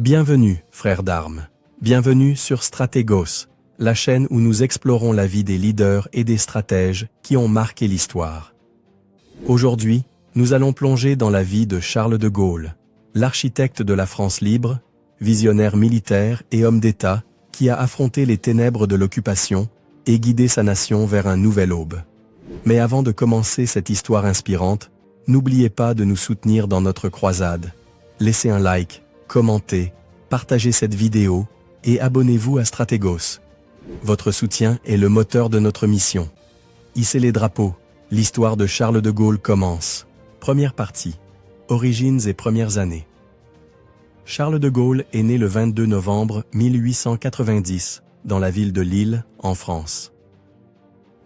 Bienvenue, frères d'armes. Bienvenue sur Stratégos, la chaîne où nous explorons la vie des leaders et des stratèges qui ont marqué l'histoire. Aujourd'hui, nous allons plonger dans la vie de Charles de Gaulle, l'architecte de la France libre, visionnaire militaire et homme d'État qui a affronté les ténèbres de l'occupation et guidé sa nation vers un nouvel aube. Mais avant de commencer cette histoire inspirante, n'oubliez pas de nous soutenir dans notre croisade. Laissez un like, commentez, partagez cette vidéo et abonnez-vous à Stratégos. Votre soutien est le moteur de notre mission. Hissez les drapeaux, l'histoire de Charles de Gaulle commence. Première partie. Origines et premières années. Charles de Gaulle est né le 22 novembre 1890 dans la ville de Lille, en France.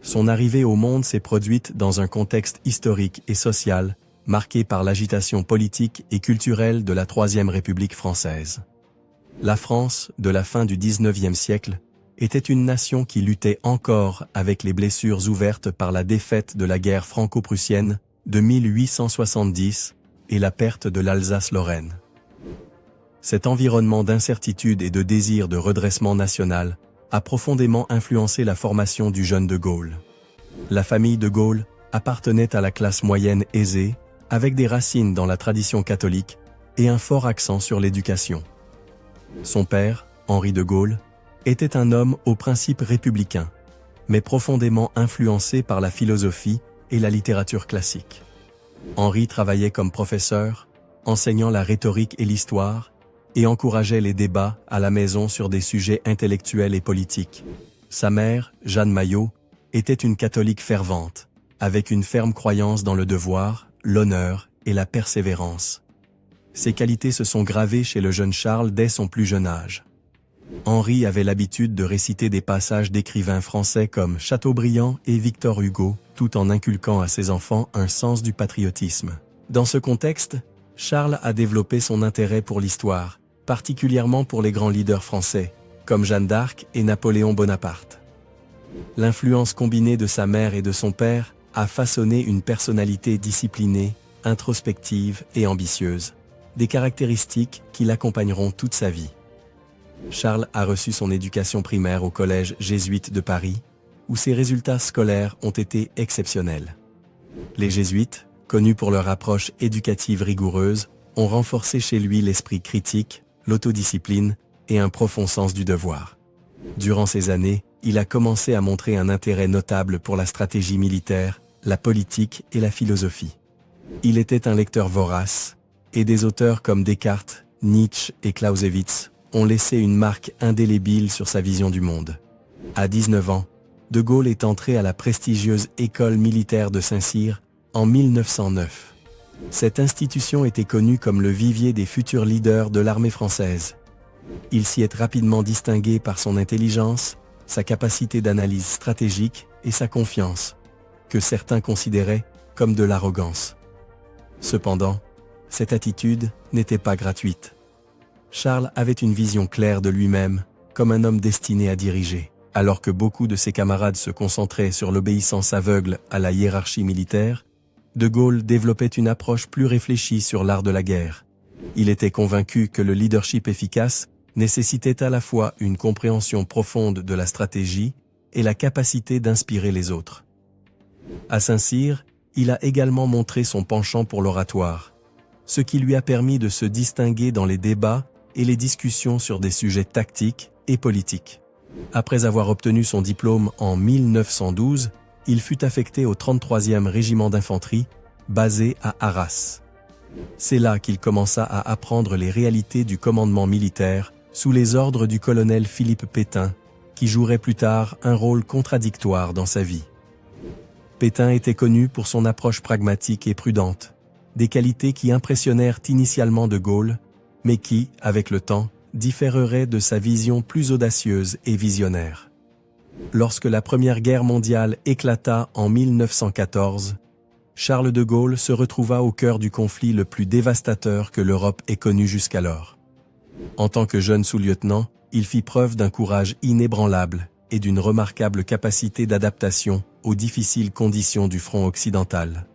Son arrivée au monde s'est produite dans un contexte historique et social marqué par l'agitation politique et culturelle de la Troisième République française. La France, de la fin du XIXe siècle, était une nation qui luttait encore avec les blessures ouvertes par la défaite de la guerre franco-prussienne de 1870 et la perte de l'Alsace-Lorraine. Cet environnement d'incertitude et de désir de redressement national a profondément influencé la formation du jeune de Gaulle. La famille de Gaulle appartenait à la classe moyenne aisée, avec des racines dans la tradition catholique et un fort accent sur l'éducation. Son père, Henri de Gaulle, était un homme aux principes républicains, mais profondément influencé par la philosophie et la littérature classique. Henri travaillait comme professeur, enseignant la rhétorique et l'histoire, et encourageait les débats à la maison sur des sujets intellectuels et politiques. Sa mère, Jeanne Maillot, était une catholique fervente, avec une ferme croyance dans le devoir, l'honneur et la persévérance. Ces qualités se sont gravées chez le jeune Charles dès son plus jeune âge. Henri avait l'habitude de réciter des passages d'écrivains français comme Chateaubriand et Victor Hugo, tout en inculquant à ses enfants un sens du patriotisme. Dans ce contexte, Charles a développé son intérêt pour l'histoire, particulièrement pour les grands leaders français, comme Jeanne d'Arc et Napoléon Bonaparte. L'influence combinée de sa mère et de son père a façonné une personnalité disciplinée, introspective et ambitieuse, des caractéristiques qui l'accompagneront toute sa vie. Charles a reçu son éducation primaire au collège jésuite de Paris, où ses résultats scolaires ont été exceptionnels. Les jésuites, connus pour leur approche éducative rigoureuse, ont renforcé chez lui l'esprit critique, l'autodiscipline et un profond sens du devoir. Durant ces années, il a commencé à montrer un intérêt notable pour la stratégie militaire, la politique et la philosophie. Il était un lecteur vorace, et des auteurs comme Descartes, Nietzsche et Clausewitz ont laissé une marque indélébile sur sa vision du monde. À 19 ans, de Gaulle est entré à la prestigieuse école militaire de Saint-Cyr en 1909. Cette institution était connue comme le vivier des futurs leaders de l'armée française. Il s'y est rapidement distingué par son intelligence, sa capacité d'analyse stratégique et sa confiance, que certains considéraient comme de l'arrogance. Cependant, cette attitude n'était pas gratuite. Charles avait une vision claire de lui-même, comme un homme destiné à diriger. Alors que beaucoup de ses camarades se concentraient sur l'obéissance aveugle à la hiérarchie militaire, de Gaulle développait une approche plus réfléchie sur l'art de la guerre. Il était convaincu que le leadership efficace nécessitait à la fois une compréhension profonde de la stratégie et la capacité d'inspirer les autres. À Saint-Cyr, il a également montré son penchant pour l'oratoire, ce qui lui a permis de se distinguer dans les débats et les discussions sur des sujets tactiques et politiques. Après avoir obtenu son diplôme en 1912, il fut affecté au 33e régiment d'infanterie, basé à Arras. C'est là qu'il commença à apprendre les réalités du commandement militaire, sous les ordres du colonel Philippe Pétain, qui jouerait plus tard un rôle contradictoire dans sa vie. Pétain était connu pour son approche pragmatique et prudente, des qualités qui impressionnèrent initialement de Gaulle, mais qui, avec le temps, différeraient de sa vision plus audacieuse et visionnaire. Lorsque la Première Guerre mondiale éclata en 1914, Charles de Gaulle se retrouva au cœur du conflit le plus dévastateur que l'Europe ait connu jusqu'alors. En tant que jeune sous-lieutenant, il fit preuve d'un courage inébranlable et d'une remarquable capacité d'adaptation aux difficiles conditions du front occidental.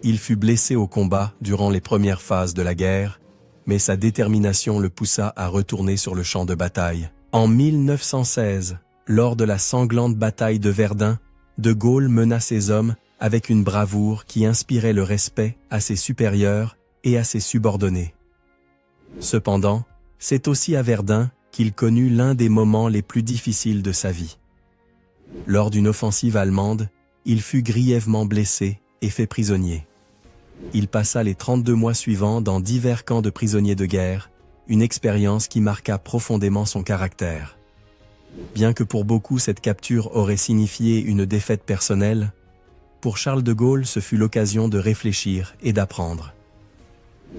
Il fut blessé au combat durant les premières phases de la guerre, mais sa détermination le poussa à retourner sur le champ de bataille. En 1916, lors de la sanglante bataille de Verdun, de Gaulle mena ses hommes avec une bravoure qui inspirait le respect à ses supérieurs et à ses subordonnés. Cependant, c'est aussi à Verdun qu'il connut l'un des moments les plus difficiles de sa vie. Lors d'une offensive allemande, il fut grièvement blessé et fait prisonnier. Il passa les 32 mois suivants dans divers camps de prisonniers de guerre, une expérience qui marqua profondément son caractère. Bien que pour beaucoup cette capture aurait signifié une défaite personnelle, pour Charles de Gaulle ce fut l'occasion de réfléchir et d'apprendre.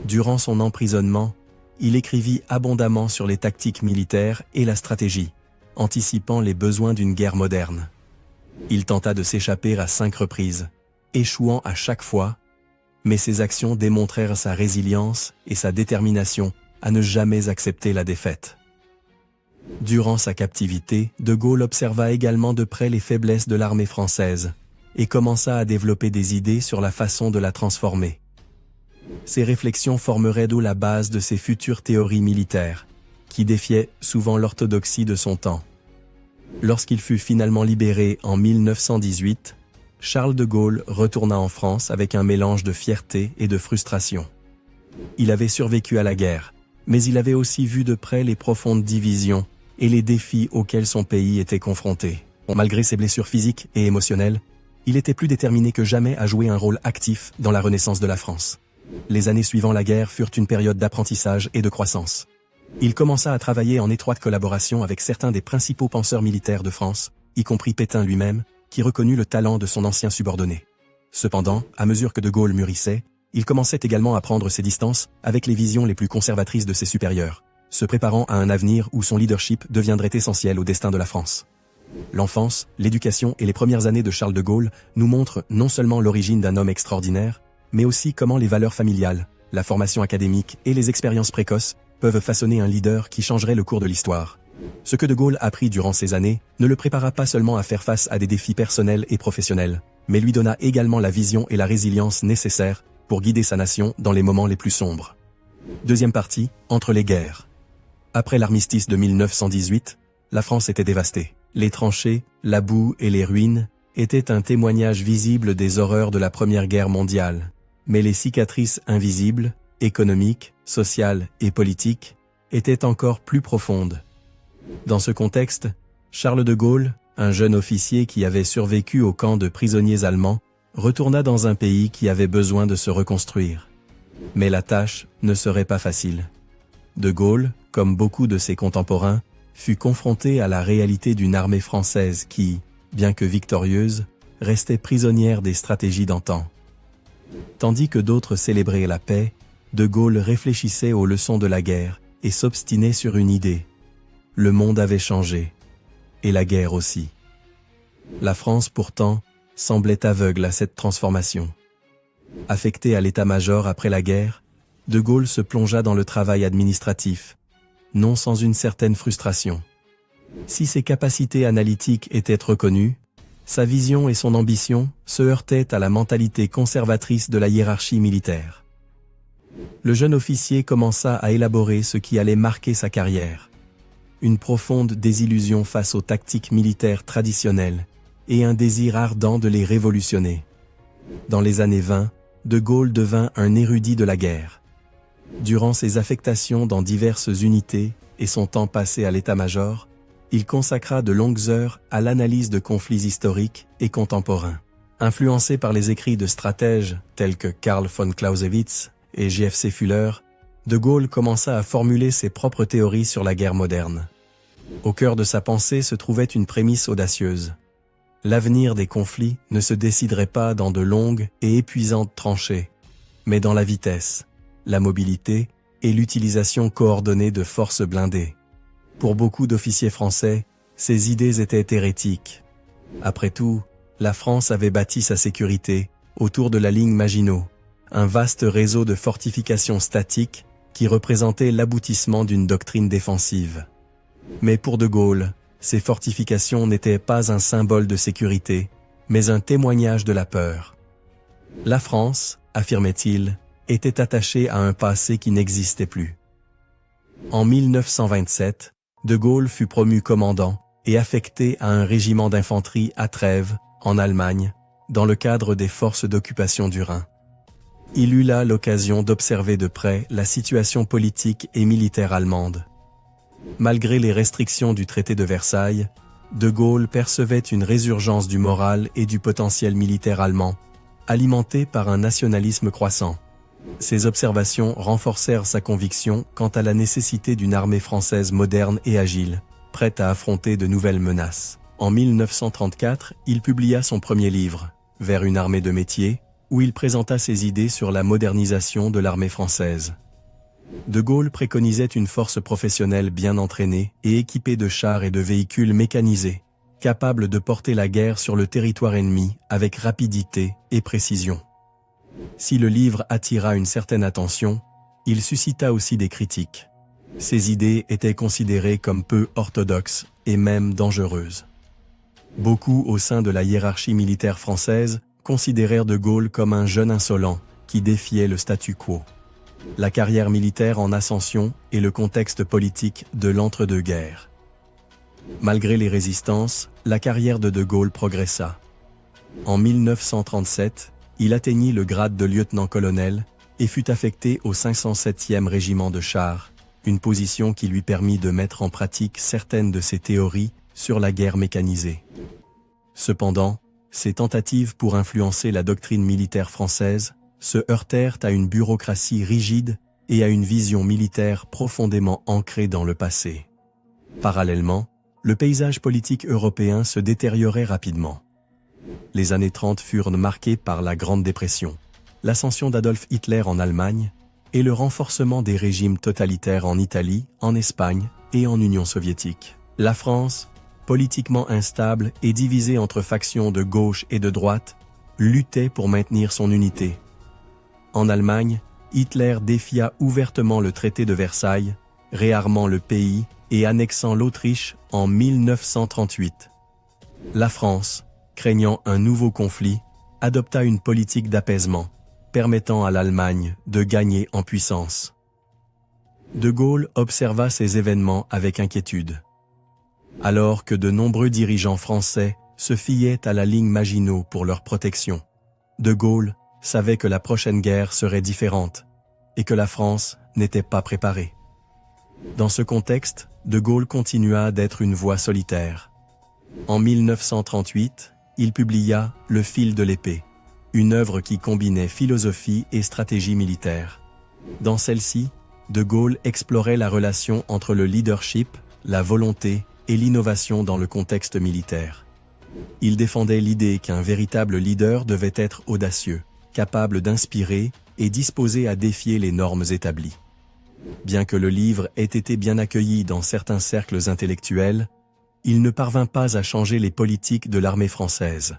Durant son emprisonnement, il écrivit abondamment sur les tactiques militaires et la stratégie, anticipant les besoins d'une guerre moderne. Il tenta de s'échapper à 5 reprises, échouant à chaque fois, mais ses actions démontrèrent sa résilience et sa détermination à ne jamais accepter la défaite. Durant sa captivité, de Gaulle observa également de près les faiblesses de l'armée française et commença à développer des idées sur la façon de la transformer. Ces réflexions formeraient d'où la base de ses futures théories militaires, qui défiaient souvent l'orthodoxie de son temps. Lorsqu'il fut finalement libéré en 1918, Charles de Gaulle retourna en France avec un mélange de fierté et de frustration. Il avait survécu à la guerre, mais il avait aussi vu de près les profondes divisions et les défis auxquels son pays était confronté. Malgré ses blessures physiques et émotionnelles, il était plus déterminé que jamais à jouer un rôle actif dans la renaissance de la France. Les années suivant la guerre furent une période d'apprentissage et de croissance. Il commença à travailler en étroite collaboration avec certains des principaux penseurs militaires de France, y compris Pétain lui-même, qui reconnut le talent de son ancien subordonné. Cependant, à mesure que de Gaulle mûrissait, il commençait également à prendre ses distances avec les visions les plus conservatrices de ses supérieurs, se préparant à un avenir où son leadership deviendrait essentiel au destin de la France. L'enfance, l'éducation et les premières années de Charles de Gaulle nous montrent non seulement l'origine d'un homme extraordinaire, mais aussi comment les valeurs familiales, la formation académique et les expériences précoces peuvent façonner un leader qui changerait le cours de l'histoire. Ce que de Gaulle apprit durant ces années ne le prépara pas seulement à faire face à des défis personnels et professionnels, mais lui donna également la vision et la résilience nécessaires pour guider sa nation dans les moments les plus sombres. Deuxième partie, entre les guerres. Après l'armistice de 1918, la France était dévastée. Les tranchées, la boue et les ruines étaient un témoignage visible des horreurs de la Première Guerre mondiale. Mais les cicatrices invisibles, économiques, sociales et politiques, étaient encore plus profondes. Dans ce contexte, Charles de Gaulle, un jeune officier qui avait survécu au camp de prisonniers allemands, retourna dans un pays qui avait besoin de se reconstruire. Mais la tâche ne serait pas facile. De Gaulle, comme beaucoup de ses contemporains, fut confronté à la réalité d'une armée française qui, bien que victorieuse, restait prisonnière des stratégies d'antan. Tandis que d'autres célébraient la paix, de Gaulle réfléchissait aux leçons de la guerre et s'obstinait sur une idée. Le monde avait changé, et la guerre aussi. La France, pourtant, semblait aveugle à cette transformation. Affecté à l'état-major après la guerre, de Gaulle se plongea dans le travail administratif, non sans une certaine frustration. Si ses capacités analytiques étaient reconnues, sa vision et son ambition se heurtaient à la mentalité conservatrice de la hiérarchie militaire. Le jeune officier commença à élaborer ce qui allait marquer sa carrière. Une profonde désillusion face aux tactiques militaires traditionnelles et un désir ardent de les révolutionner. Dans les années 20, de Gaulle devint un érudit de la guerre. Durant ses affectations dans diverses unités et son temps passé à l'état-major, il consacra de longues heures à l'analyse de conflits historiques et contemporains. Influencé par les écrits de stratèges tels que Karl von Clausewitz et J.F.C. Fuller, de Gaulle commença à formuler ses propres théories sur la guerre moderne. Au cœur de sa pensée se trouvait une prémisse audacieuse. L'avenir des conflits ne se déciderait pas dans de longues et épuisantes tranchées, mais dans la vitesse, la mobilité et l'utilisation coordonnée de forces blindées. Pour beaucoup d'officiers français, ces idées étaient hérétiques. Après tout, la France avait bâti sa sécurité autour de la ligne Maginot, un vaste réseau de fortifications statiques qui représentait l'aboutissement d'une doctrine défensive. Mais pour de Gaulle, ces fortifications n'étaient pas un symbole de sécurité, mais un témoignage de la peur. La France, affirmait-il, était attachée à un passé qui n'existait plus. En 1927, De Gaulle fut promu commandant et affecté à un régiment d'infanterie à Trèves, en Allemagne, dans le cadre des forces d'occupation du Rhin. Il eut là l'occasion d'observer de près la situation politique et militaire allemande. Malgré les restrictions du traité de Versailles, De Gaulle percevait une résurgence du moral et du potentiel militaire allemand, alimenté par un nationalisme croissant. Ces observations renforcèrent sa conviction quant à la nécessité d'une armée française moderne et agile, prête à affronter de nouvelles menaces. En 1934, il publia son premier livre, Vers une armée de métier, où il présenta ses idées sur la modernisation de l'armée française. De Gaulle préconisait une force professionnelle bien entraînée et équipée de chars et de véhicules mécanisés, capables de porter la guerre sur le territoire ennemi avec rapidité et précision. Si le livre attira une certaine attention, il suscita aussi des critiques. Ses idées étaient considérées comme peu orthodoxes et même dangereuses. Beaucoup au sein de la hiérarchie militaire française considérèrent De Gaulle comme un jeune insolent qui défiait le statu quo. La carrière militaire en ascension et le contexte politique de l'entre-deux-guerres. Malgré les résistances, la carrière de Gaulle progressa. En 1937, il atteignit le grade de lieutenant-colonel et fut affecté au 507e régiment de chars, une position qui lui permit de mettre en pratique certaines de ses théories sur la guerre mécanisée. Cependant, ses tentatives pour influencer la doctrine militaire française se heurtèrent à une bureaucratie rigide et à une vision militaire profondément ancrée dans le passé. Parallèlement, le paysage politique européen se détériorait rapidement. Les années 30 furent marquées par la Grande Dépression, l'ascension d'Adolf Hitler en Allemagne et le renforcement des régimes totalitaires en Italie, en Espagne et en Union soviétique. La France, politiquement instable et divisée entre factions de gauche et de droite, luttait pour maintenir son unité. En Allemagne, Hitler défia ouvertement le traité de Versailles, réarmant le pays et annexant l'Autriche en 1938. La France, craignant un nouveau conflit, adopta une politique d'apaisement, permettant à l'Allemagne de gagner en puissance. De Gaulle observa ces événements avec inquiétude. Alors que de nombreux dirigeants français se fiaient à la ligne Maginot pour leur protection, De Gaulle savait que la prochaine guerre serait différente et que la France n'était pas préparée. Dans ce contexte, De Gaulle continua d'être une voix solitaire. En 1938, il publia Le fil de l'épée, une œuvre qui combinait philosophie et stratégie militaire. Dans celle-ci, De Gaulle explorait la relation entre le leadership, la volonté et l'innovation dans le contexte militaire. Il défendait l'idée qu'un véritable leader devait être audacieux, capable d'inspirer et disposé à défier les normes établies. Bien que le livre ait été bien accueilli dans certains cercles intellectuels, il ne parvint pas à changer les politiques de l'armée française.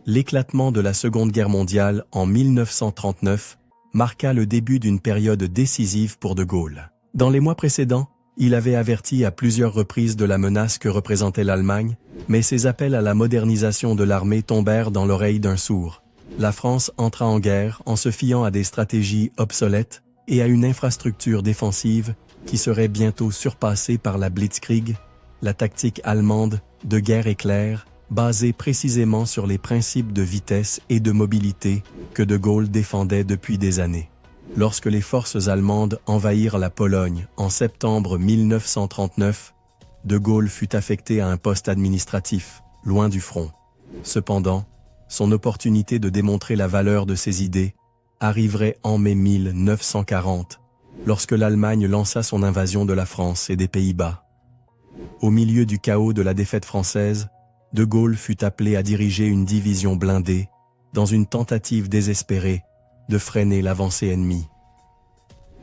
L'éclatement de la Seconde Guerre mondiale en 1939 marqua le début d'une période décisive pour De Gaulle. Dans les mois précédents, il avait averti à plusieurs reprises de la menace que représentait l'Allemagne, mais ses appels à la modernisation de l'armée tombèrent dans l'oreille d'un sourd. La France entra en guerre en se fiant à des stratégies obsolètes et à une infrastructure défensive qui serait bientôt surpassée par la Blitzkrieg, la tactique allemande de guerre éclair, basée précisément sur les principes de vitesse et de mobilité que De Gaulle défendait depuis des années. Lorsque les forces allemandes envahirent la Pologne en septembre 1939, De Gaulle fut affecté à un poste administratif, loin du front. Cependant, son opportunité de démontrer la valeur de ses idées arriverait en mai 1940, lorsque l'Allemagne lança son invasion de la France et des Pays-Bas. Au milieu du chaos de la défaite française, De Gaulle fut appelé à diriger une division blindée, dans une tentative désespérée de freiner l'avancée ennemie.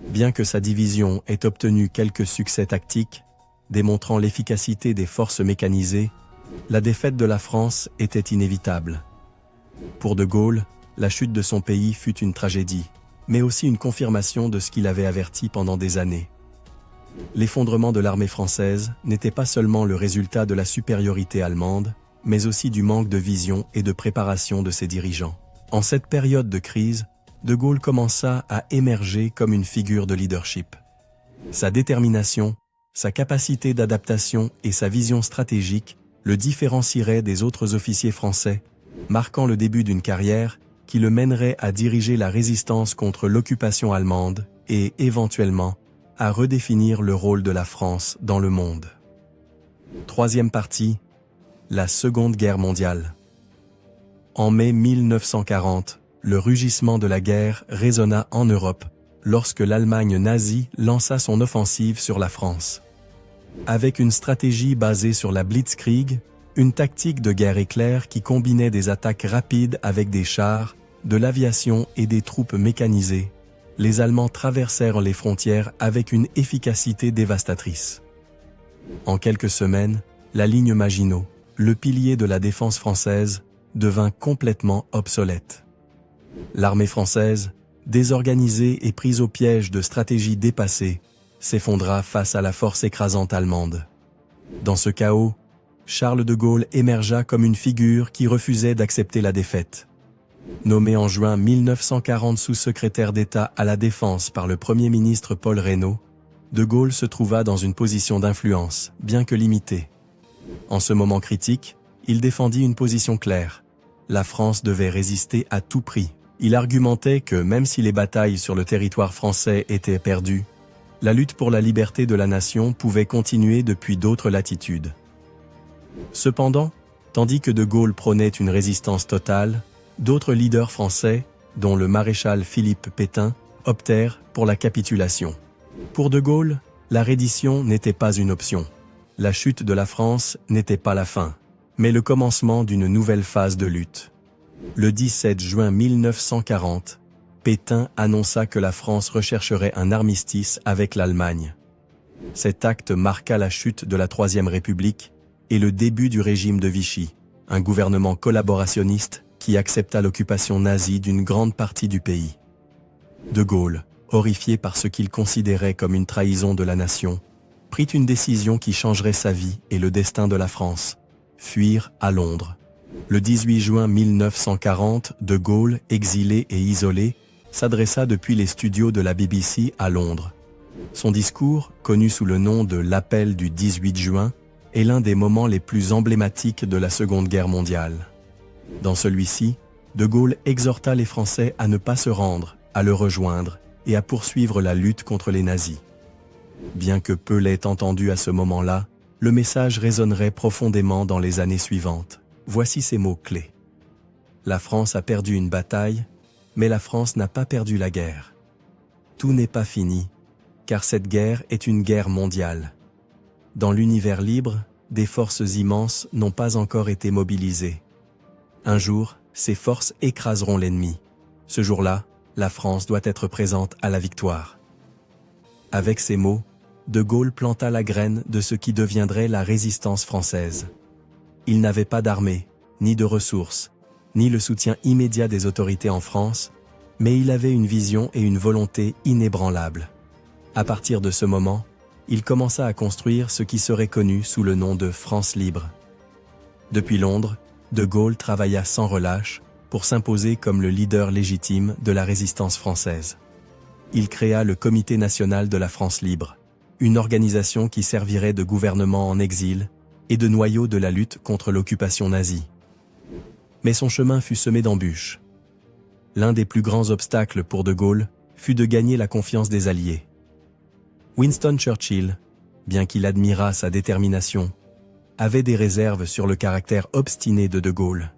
Bien que sa division ait obtenu quelques succès tactiques, démontrant l'efficacité des forces mécanisées, la défaite de la France était inévitable. Pour De Gaulle, la chute de son pays fut une tragédie, mais aussi une confirmation de ce qu'il avait averti pendant des années. L'effondrement de l'armée française n'était pas seulement le résultat de la supériorité allemande, mais aussi du manque de vision et de préparation de ses dirigeants. En cette période de crise, De Gaulle commença à émerger comme une figure de leadership. Sa détermination, sa capacité d'adaptation et sa vision stratégique le différencieraient des autres officiers français, marquant le début d'une carrière qui le mènerait à diriger la résistance contre l'occupation allemande et, éventuellement, à redéfinir le rôle de la France dans le monde. Troisième partie, la Seconde Guerre mondiale. En mai 1940, le rugissement de la guerre résonna en Europe lorsque l'Allemagne nazie lança son offensive sur la France. Avec une stratégie basée sur la Blitzkrieg, une tactique de guerre éclair qui combinait des attaques rapides avec des chars, de l'aviation et des troupes mécanisées, les Allemands traversèrent les frontières avec une efficacité dévastatrice. En quelques semaines, la ligne Maginot, le pilier de la défense française, devint complètement obsolète. L'armée française, désorganisée et prise au piège de stratégies dépassées, s'effondra face à la force écrasante allemande. Dans ce chaos, Charles de Gaulle émergea comme une figure qui refusait d'accepter la défaite. Nommé en juin 1940 sous-secrétaire d'État à la Défense par le Premier ministre Paul Reynaud, de Gaulle se trouva dans une position d'influence, bien que limitée. En ce moment critique, il défendit une position claire. La France devait résister à tout prix. Il argumentait que même si les batailles sur le territoire français étaient perdues, la lutte pour la liberté de la nation pouvait continuer depuis d'autres latitudes. Cependant, tandis que de Gaulle prônait une résistance totale, d'autres leaders français, dont le maréchal Philippe Pétain, optèrent pour la capitulation. Pour de Gaulle, la reddition n'était pas une option. La chute de la France n'était pas la fin, mais le commencement d'une nouvelle phase de lutte. Le 17 juin 1940, Pétain annonça que la France rechercherait un armistice avec l'Allemagne. Cet acte marqua la chute de la Troisième République et le début du régime de Vichy, un gouvernement collaborationniste qui accepta l'occupation nazie d'une grande partie du pays. De Gaulle, horrifié par ce qu'il considérait comme une trahison de la nation, prit une décision qui changerait sa vie et le destin de la France: fuir à Londres. Le 18 juin 1940, de Gaulle, exilé et isolé, s'adressa depuis les studios de la BBC à Londres. Son discours, connu sous le nom de l'Appel du 18 juin, est l'un des moments les plus emblématiques de la Seconde Guerre mondiale. Dans celui-ci, de Gaulle exhorta les Français à ne pas se rendre, à le rejoindre et à poursuivre la lutte contre les nazis. Bien que peu l'ait entendu à ce moment-là, le message résonnerait profondément dans les années suivantes. Voici ces mots-clés. La France a perdu une bataille, mais la France n'a pas perdu la guerre. Tout n'est pas fini, car cette guerre est une guerre mondiale. Dans l'univers libre, des forces immenses n'ont pas encore été mobilisées. Un jour, ces forces écraseront l'ennemi. Ce jour-là, la France doit être présente à la victoire. Avec ces mots, de Gaulle planta la graine de ce qui deviendrait la résistance française. Il n'avait pas d'armée, ni de ressources, ni le soutien immédiat des autorités en France, mais il avait une vision et une volonté inébranlables. À partir de ce moment, il commença à construire ce qui serait connu sous le nom de France libre. Depuis Londres, de Gaulle travailla sans relâche pour s'imposer comme le leader légitime de la résistance française. Il créa le Comité national de la France libre, une organisation qui servirait de gouvernement en exil et de noyau de la lutte contre l'occupation nazie. Mais son chemin fut semé d'embûches. L'un des plus grands obstacles pour de Gaulle fut de gagner la confiance des Alliés. Winston Churchill, bien qu'il admirât sa détermination, avait des réserves sur le caractère obstiné de Gaulle.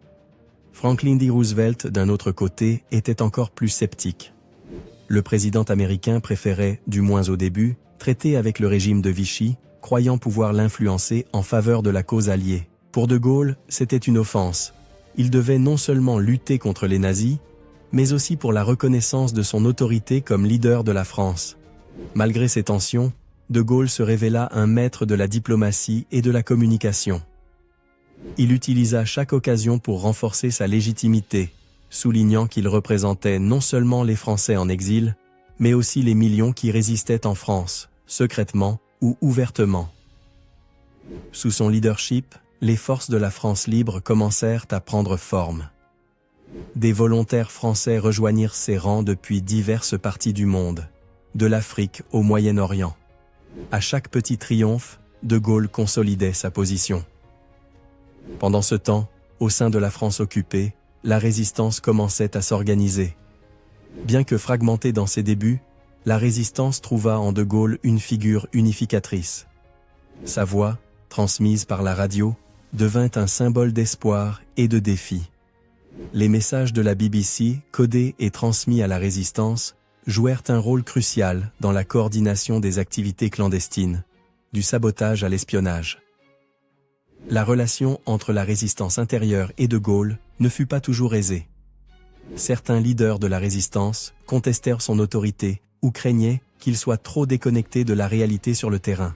Franklin D. Roosevelt, d'un autre côté, était encore plus sceptique. Le président américain préférait, du moins au début, traiter avec le régime de Vichy, croyant pouvoir l'influencer en faveur de la cause alliée. Pour de Gaulle, c'était une offense. Il devait non seulement lutter contre les nazis, mais aussi pour la reconnaissance de son autorité comme leader de la France. Malgré ces tensions, de Gaulle se révéla un maître de la diplomatie et de la communication. Il utilisa chaque occasion pour renforcer sa légitimité, soulignant qu'il représentait non seulement les Français en exil, mais aussi les millions qui résistaient en France, secrètement ou ouvertement. Sous son leadership, les forces de la France libre commencèrent à prendre forme. Des volontaires français rejoignirent ses rangs depuis diverses parties du monde, de l'Afrique au Moyen-Orient. À chaque petit triomphe, De Gaulle consolidait sa position. Pendant ce temps, au sein de la France occupée, la résistance commençait à s'organiser. Bien que fragmentée dans ses débuts, la résistance trouva en De Gaulle une figure unificatrice. Sa voix, transmise par la radio, devint un symbole d'espoir et de défi. Les messages de la BBC, codés et transmis à la résistance, jouèrent un rôle crucial dans la coordination des activités clandestines, du sabotage à l'espionnage. La relation entre la résistance intérieure et De Gaulle ne fut pas toujours aisée. Certains leaders de la résistance contestèrent son autorité ou craignaient qu'il soit trop déconnecté de la réalité sur le terrain.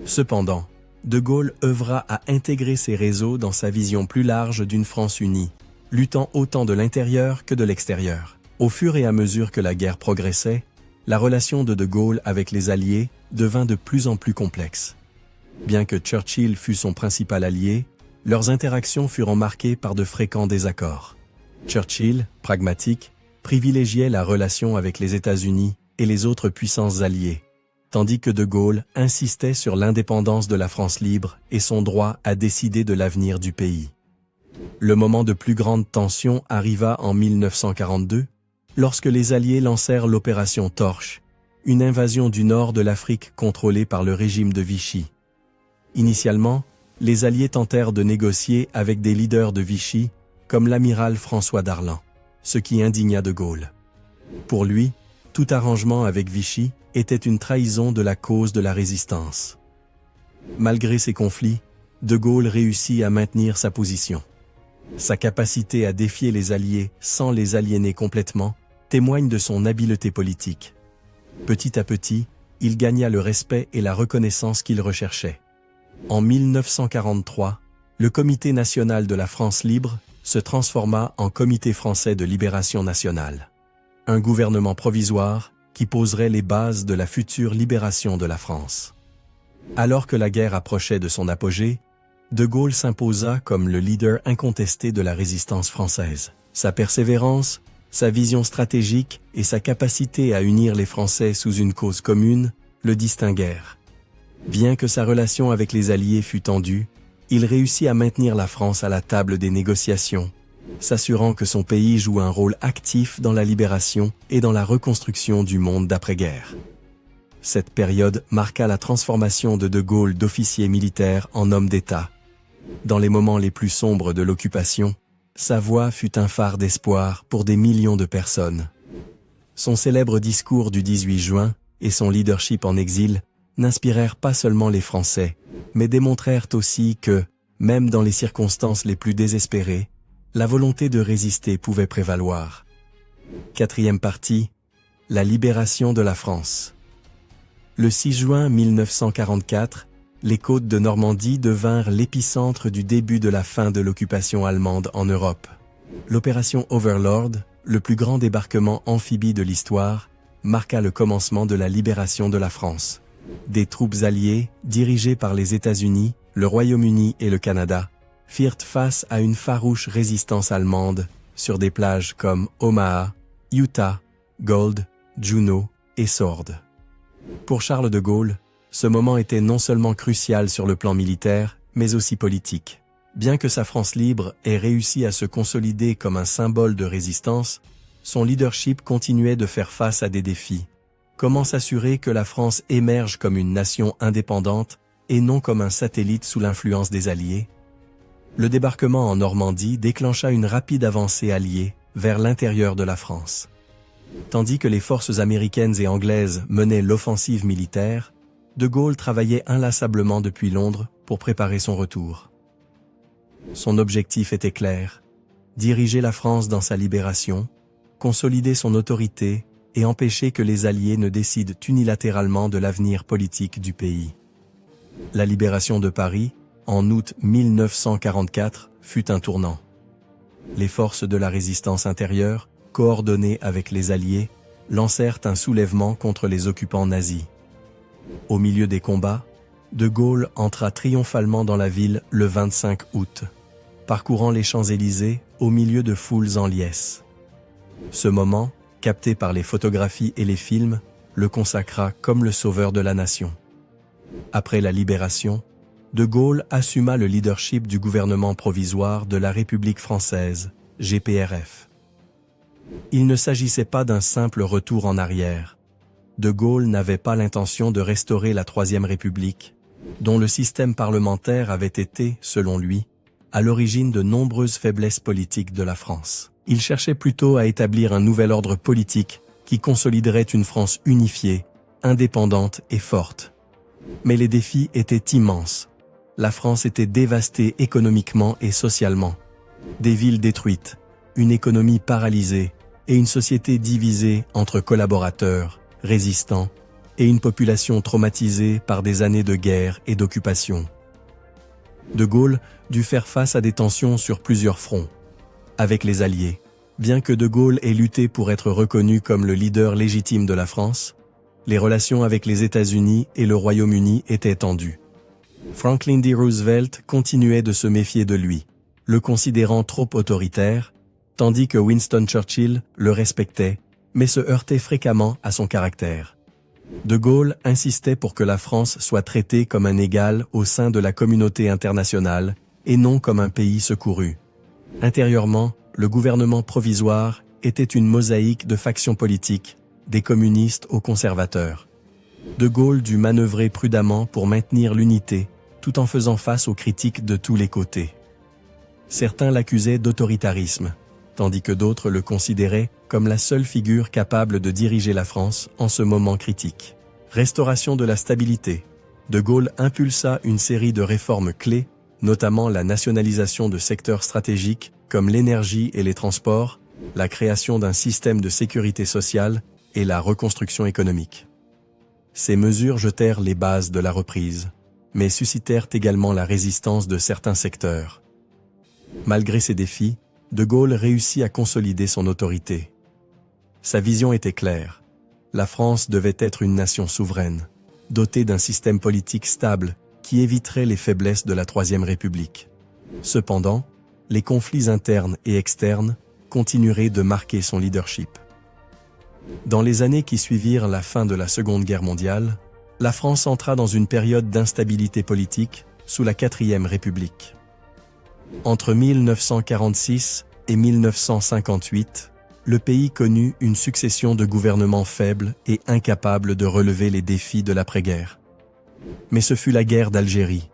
Cependant, De Gaulle œuvra à intégrer ces réseaux dans sa vision plus large d'une France unie, luttant autant de l'intérieur que de l'extérieur. Au fur et à mesure que la guerre progressait, la relation de Gaulle avec les Alliés devint de plus en plus complexe. Bien que Churchill fût son principal allié, leurs interactions furent marquées par de fréquents désaccords. Churchill, pragmatique, privilégiait la relation avec les États-Unis et les autres puissances alliées, tandis que De Gaulle insistait sur l'indépendance de la France libre et son droit à décider de l'avenir du pays. Le moment de plus grande tension arriva en 1942, lorsque les Alliés lancèrent l'opération Torche, une invasion du nord de l'Afrique contrôlée par le régime de Vichy. Initialement, les Alliés tentèrent de négocier avec des leaders de Vichy, comme l'amiral François Darlan, ce qui indigna De Gaulle. Pour lui, tout arrangement avec Vichy était une trahison de la cause de la résistance. Malgré ces conflits, De Gaulle réussit à maintenir sa position. Sa capacité à défier les Alliés sans les aliéner complètement témoigne de son habileté politique. Petit à petit, il gagna le respect et la reconnaissance qu'il recherchait. En 1943, le Comité national de la France libre se transforma en Comité français de libération nationale. Un gouvernement provisoire qui poserait les bases de la future libération de la France. Alors que la guerre approchait de son apogée, De Gaulle s'imposa comme le leader incontesté de la résistance française. Sa persévérance, sa vision stratégique et sa capacité à unir les Français sous une cause commune le distinguèrent. Bien que sa relation avec les Alliés fût tendue, il réussit à maintenir la France à la table des négociations, s'assurant que son pays joue un rôle actif dans la libération et dans la reconstruction du monde d'après-guerre. Cette période marqua la transformation de Gaulle d'officier militaire en homme d'État. Dans les moments les plus sombres de l'occupation, sa voix fut un phare d'espoir pour des millions de personnes. Son célèbre discours du 18 juin et son leadership en exil n'inspirèrent pas seulement les Français, mais démontrèrent aussi que, même dans les circonstances les plus désespérées, la volonté de résister pouvait prévaloir. Quatrième partie, la libération de la France. Le 6 juin 1944, les côtes de Normandie devinrent l'épicentre du début de la fin de l'occupation allemande en Europe. L'opération Overlord, le plus grand débarquement amphibie de l'histoire, marqua le commencement de la libération de la France. Des troupes alliées, dirigées par les États-Unis, le Royaume-Uni et le Canada, firent face à une farouche résistance allemande sur des plages comme Omaha, Utah, Gold, Juno et Sword. Pour Charles de Gaulle, ce moment était non seulement crucial sur le plan militaire, mais aussi politique. Bien que sa France libre ait réussi à se consolider comme un symbole de résistance, son leadership continuait de faire face à des défis. Comment s'assurer que la France émerge comme une nation indépendante et non comme un satellite sous l'influence des Alliés? Le débarquement en Normandie déclencha une rapide avancée alliée vers l'intérieur de la France. Tandis que les forces américaines et anglaises menaient l'offensive militaire, De Gaulle travaillait inlassablement depuis Londres pour préparer son retour. Son objectif était clair, diriger la France dans sa libération, consolider son autorité et empêcher que les Alliés ne décident unilatéralement de l'avenir politique du pays. La libération de Paris, en août 1944, fut un tournant. Les forces de la résistance intérieure, coordonnées avec les Alliés, lancèrent un soulèvement contre les occupants nazis. Au milieu des combats, De Gaulle entra triomphalement dans la ville le 25 août, parcourant les Champs-Élysées au milieu de foules en liesse. Ce moment, capté par les photographies et les films, le consacra comme le sauveur de la nation. Après la libération, de Gaulle assuma le leadership du gouvernement provisoire de la République française, GPRF. Il ne s'agissait pas d'un simple retour en arrière. De Gaulle n'avait pas l'intention de restaurer la Troisième République, dont le système parlementaire avait été, selon lui, à l'origine de nombreuses faiblesses politiques de la France. Il cherchait plutôt à établir un nouvel ordre politique qui consoliderait une France unifiée, indépendante et forte. Mais les défis étaient immenses. La France était dévastée économiquement et socialement. Des villes détruites, une économie paralysée et une société divisée entre collaborateurs, résistants et une population traumatisée par des années de guerre et d'occupation. De Gaulle dut faire face à des tensions sur plusieurs fronts. Avec les Alliés, bien que De Gaulle ait lutté pour être reconnu comme le leader légitime de la France, les relations avec les États-Unis et le Royaume-Uni étaient tendues. Franklin D. Roosevelt continuait de se méfier de lui, le considérant trop autoritaire, tandis que Winston Churchill le respectait, mais se heurtait fréquemment à son caractère. De Gaulle insistait pour que la France soit traitée comme un égal au sein de la communauté internationale et non comme un pays secouru. Intérieurement, le gouvernement provisoire était une mosaïque de factions politiques, des communistes aux conservateurs. De Gaulle dut manœuvrer prudemment pour maintenir l'unité, tout en faisant face aux critiques de tous les côtés. Certains l'accusaient d'autoritarisme, tandis que d'autres le considéraient comme la seule figure capable de diriger la France en ce moment critique. Restauration de la stabilité. De Gaulle impulsa une série de réformes clés, notamment la nationalisation de secteurs stratégiques comme l'énergie et les transports, la création d'un système de sécurité sociale et la reconstruction économique. Ces mesures jetèrent les bases de la reprise, mais suscitèrent également la résistance de certains secteurs. Malgré ces défis, De Gaulle réussit à consolider son autorité. Sa vision était claire. La France devait être une nation souveraine, dotée d'un système politique stable qui éviterait les faiblesses de la Troisième République. Cependant, les conflits internes et externes continueraient de marquer son leadership. Dans les années qui suivirent la fin de la Seconde Guerre mondiale, la France entra dans une période d'instabilité politique sous la Quatrième République. Entre 1946 et 1958, le pays connut une succession de gouvernements faibles et incapables de relever les défis de l'après-guerre. Mais ce fut la guerre d'Algérie,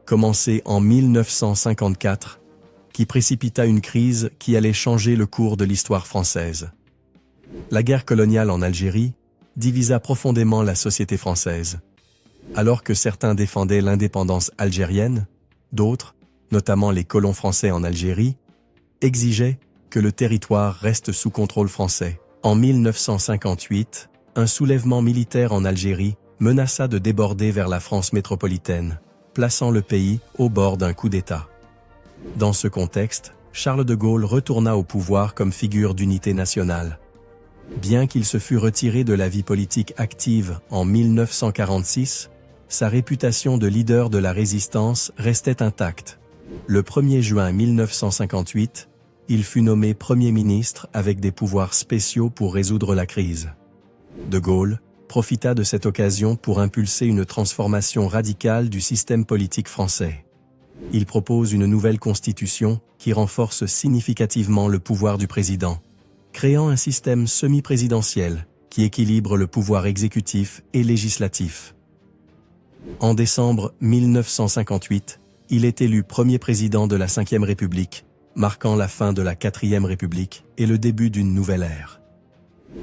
commencée en 1954, qui précipita une crise qui allait changer le cours de l'histoire française. La guerre coloniale en Algérie divisa profondément la société française. Alors que certains défendaient l'indépendance algérienne, d'autres, notamment les colons français en Algérie, exigeaient que le territoire reste sous contrôle français. En 1958, un soulèvement militaire en Algérie menaça de déborder vers la France métropolitaine, plaçant le pays au bord d'un coup d'État. Dans ce contexte, Charles de Gaulle retourna au pouvoir comme figure d'unité nationale. Bien qu'il se fût retiré de la vie politique active en 1946, sa réputation de leader de la résistance restait intacte. Le 1er juin 1958, il fut nommé Premier ministre avec des pouvoirs spéciaux pour résoudre la crise. De Gaulle profita de cette occasion pour impulser une transformation radicale du système politique français. Il propose une nouvelle constitution qui renforce significativement le pouvoir du président, créant un système semi-présidentiel qui équilibre le pouvoir exécutif et législatif. En décembre 1958, il est élu premier président de la Ve République, marquant la fin de la Quatrième République et le début d'une nouvelle ère.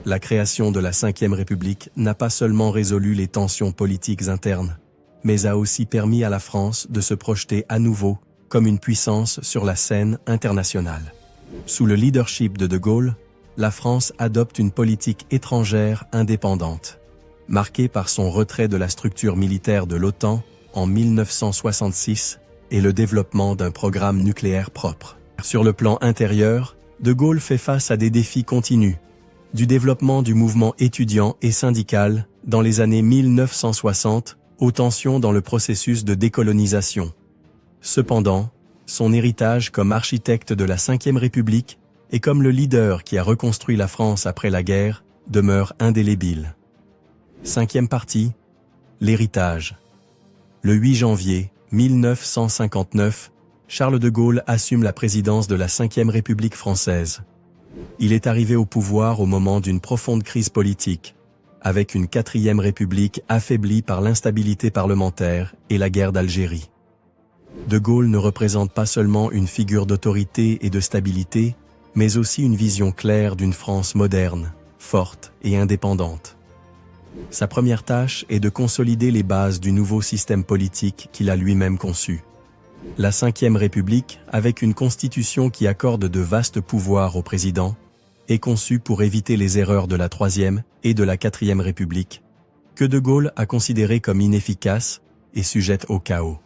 La création de la Ve République n'a pas seulement résolu les tensions politiques internes, mais a aussi permis à la France de se projeter à nouveau comme une puissance sur la scène internationale. Sous le leadership de Gaulle, la France adopte une politique étrangère indépendante, marquée par son retrait de la structure militaire de l'OTAN en 1966 et le développement d'un programme nucléaire propre. Sur le plan intérieur, De Gaulle fait face à des défis continus, du développement du mouvement étudiant et syndical dans les années 1960 aux tensions dans le processus de décolonisation. Cependant, son héritage comme architecte de la Ve République et comme le leader qui a reconstruit la France après la guerre demeure indélébile. Cinquième partie, l'héritage. Le 8 janvier 1959, Charles de Gaulle assume la présidence de la Ve République française. Il est arrivé au pouvoir au moment d'une profonde crise politique, avec une Quatrième République affaiblie par l'instabilité parlementaire et la guerre d'Algérie. De Gaulle ne représente pas seulement une figure d'autorité et de stabilité, mais aussi une vision claire d'une France moderne, forte et indépendante. Sa première tâche est de consolider les bases du nouveau système politique qu'il a lui-même conçu. La Ve République, avec une constitution qui accorde de vastes pouvoirs au président, est conçue pour éviter les erreurs de la Troisième et de la Quatrième République, que de Gaulle a considérées comme inefficaces et sujettes au chaos.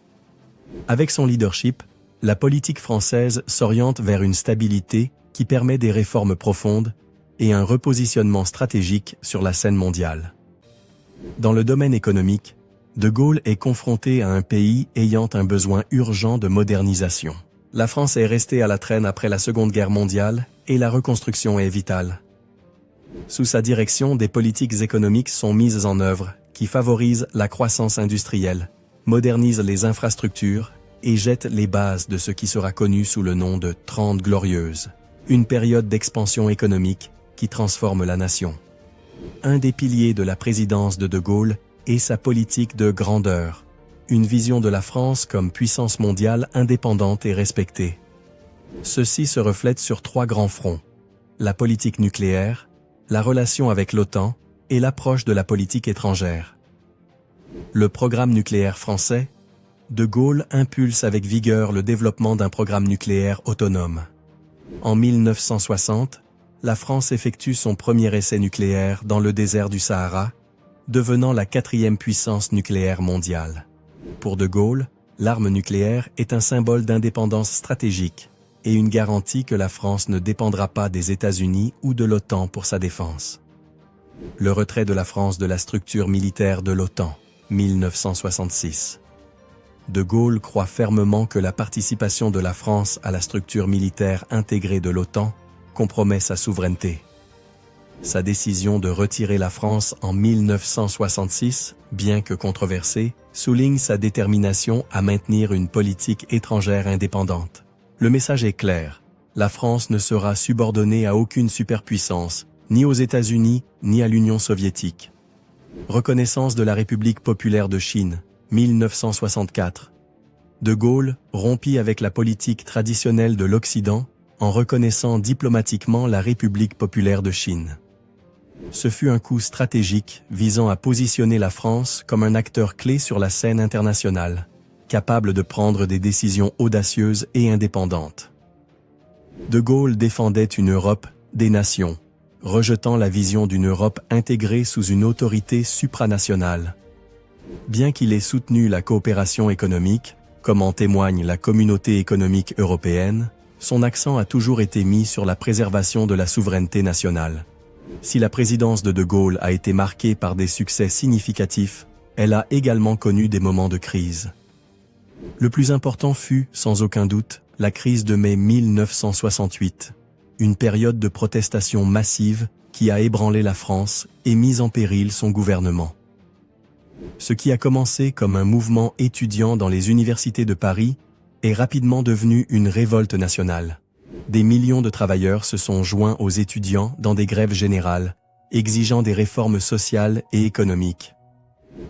Avec son leadership, la politique française s'oriente vers une stabilité qui permet des réformes profondes et un repositionnement stratégique sur la scène mondiale. Dans le domaine économique, de Gaulle est confronté à un pays ayant un besoin urgent de modernisation. La France est restée à la traîne après la Seconde Guerre mondiale et la reconstruction est vitale. Sous sa direction, des politiques économiques sont mises en œuvre qui favorisent la croissance industrielle, modernisent les infrastructures et jettent les bases de ce qui sera connu sous le nom de 30 Glorieuses, une période d'expansion économique qui transforme la nation. Un des piliers de la présidence de Gaulle est sa politique de grandeur, une vision de la France comme puissance mondiale indépendante et respectée. Ceci se reflète sur 3 grands fronts: la politique nucléaire, la relation avec l'OTAN et l'approche de la politique étrangère. Le programme nucléaire français, de Gaulle impulse avec vigueur le développement d'un programme nucléaire autonome. En 1960, la France effectue son premier essai nucléaire dans le désert du Sahara, devenant la 4e puissance nucléaire mondiale. Pour de Gaulle, l'arme nucléaire est un symbole d'indépendance stratégique et une garantie que la France ne dépendra pas des États-Unis ou de l'OTAN pour sa défense. Le retrait de la France de la structure militaire de l'OTAN, 1966. De Gaulle croit fermement que la participation de la France à la structure militaire intégrée de l'OTAN compromet sa souveraineté. Sa décision de retirer la France en 1966, bien que controversée, souligne sa détermination à maintenir une politique étrangère indépendante. Le message est clair: la France ne sera subordonnée à aucune superpuissance, ni aux États-Unis, ni à l'Union soviétique. Reconnaissance de la République populaire de Chine, 1964. De Gaulle rompit avec la politique traditionnelle de l'Occident en reconnaissant diplomatiquement la République populaire de Chine. Ce fut un coup stratégique visant à positionner la France comme un acteur clé sur la scène internationale, capable de prendre des décisions audacieuses et indépendantes. De Gaulle défendait une Europe des nations, rejetant la vision d'une Europe intégrée sous une autorité supranationale. Bien qu'il ait soutenu la coopération économique, comme en témoigne la Communauté économique européenne, son accent a toujours été mis sur la préservation de la souveraineté nationale. Si la présidence de Gaulle a été marquée par des succès significatifs, elle a également connu des moments de crise. Le plus important fut, sans aucun doute, la crise de mai 1968, une période de protestation massive qui a ébranlé la France et mis en péril son gouvernement. Ce qui a commencé comme un mouvement étudiant dans les universités de Paris est rapidement devenu une révolte nationale. Des millions de travailleurs se sont joints aux étudiants dans des grèves générales, exigeant des réformes sociales et économiques.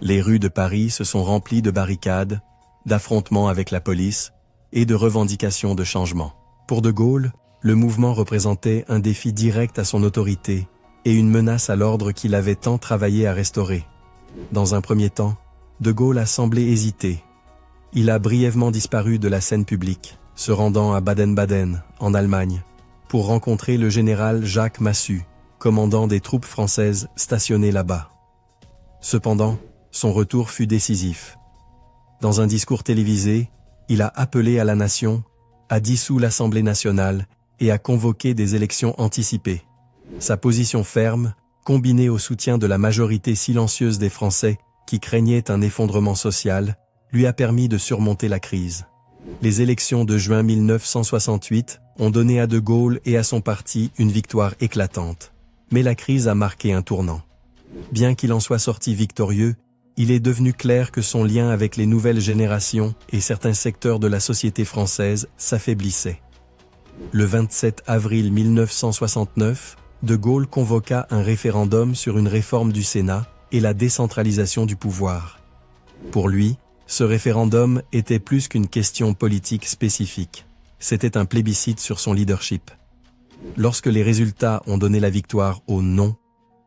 Les rues de Paris se sont remplies de barricades, d'affrontements avec la police et de revendications de changement. Pour de Gaulle, le mouvement représentait un défi direct à son autorité et une menace à l'ordre qu'il avait tant travaillé à restaurer. Dans un premier temps, de Gaulle a semblé hésiter. Il a brièvement disparu de la scène publique, se rendant à Baden-Baden, en Allemagne, pour rencontrer le général Jacques Massu, commandant des troupes françaises stationnées là-bas. Cependant, son retour fut décisif. Dans un discours télévisé, il a appelé à la nation, a dissous l'Assemblée nationale et a convoqué des élections anticipées. Sa position ferme, combinée au soutien de la majorité silencieuse des Français qui craignaient un effondrement social, lui a permis de surmonter la crise. Les élections de juin 1968 ont donné à de Gaulle et à son parti une victoire éclatante. Mais la crise a marqué un tournant. Bien qu'il en soit sorti victorieux, il est devenu clair que son lien avec les nouvelles générations et certains secteurs de la société française s'affaiblissait. Le 27 avril 1969, De Gaulle convoqua un référendum sur une réforme du Sénat et la décentralisation du pouvoir. Pour lui, ce référendum était plus qu'une question politique spécifique. C'était un plébiscite sur son leadership. Lorsque les résultats ont donné la victoire au non,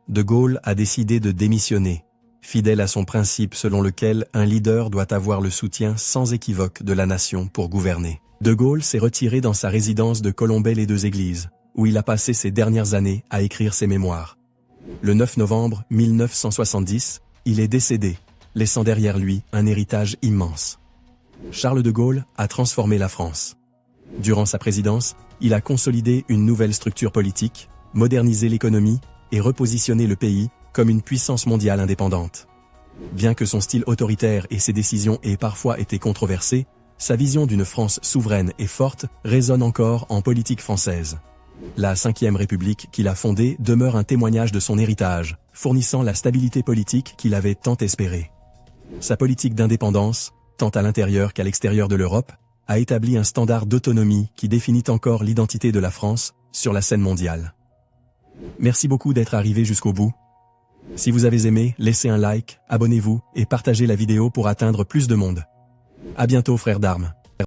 De Gaulle a décidé de démissionner, fidèle à son principe selon lequel un leader doit avoir le soutien sans équivoque de la nation pour gouverner. De Gaulle s'est retiré dans sa résidence de Colombey-les-Deux-Églises, où il a passé ses dernières années à écrire ses mémoires. Le 9 novembre 1970, il est décédé, laissant derrière lui un héritage immense. Charles de Gaulle a transformé la France. Durant sa présidence, il a consolidé une nouvelle structure politique, modernisé l'économie et repositionné le pays comme une puissance mondiale indépendante. Bien que son style autoritaire et ses décisions aient parfois été controversées, sa vision d'une France souveraine et forte résonne encore en politique française. La Ve République qu'il a fondée demeure un témoignage de son héritage, fournissant la stabilité politique qu'il avait tant espérée. Sa politique d'indépendance, tant à l'intérieur qu'à l'extérieur de l'Europe, a établi un standard d'autonomie qui définit encore l'identité de la France sur la scène mondiale. Merci beaucoup d'être arrivé jusqu'au bout. Si vous avez aimé, laissez un like, abonnez-vous et partagez la vidéo pour atteindre plus de monde. À bientôt frères d'armes.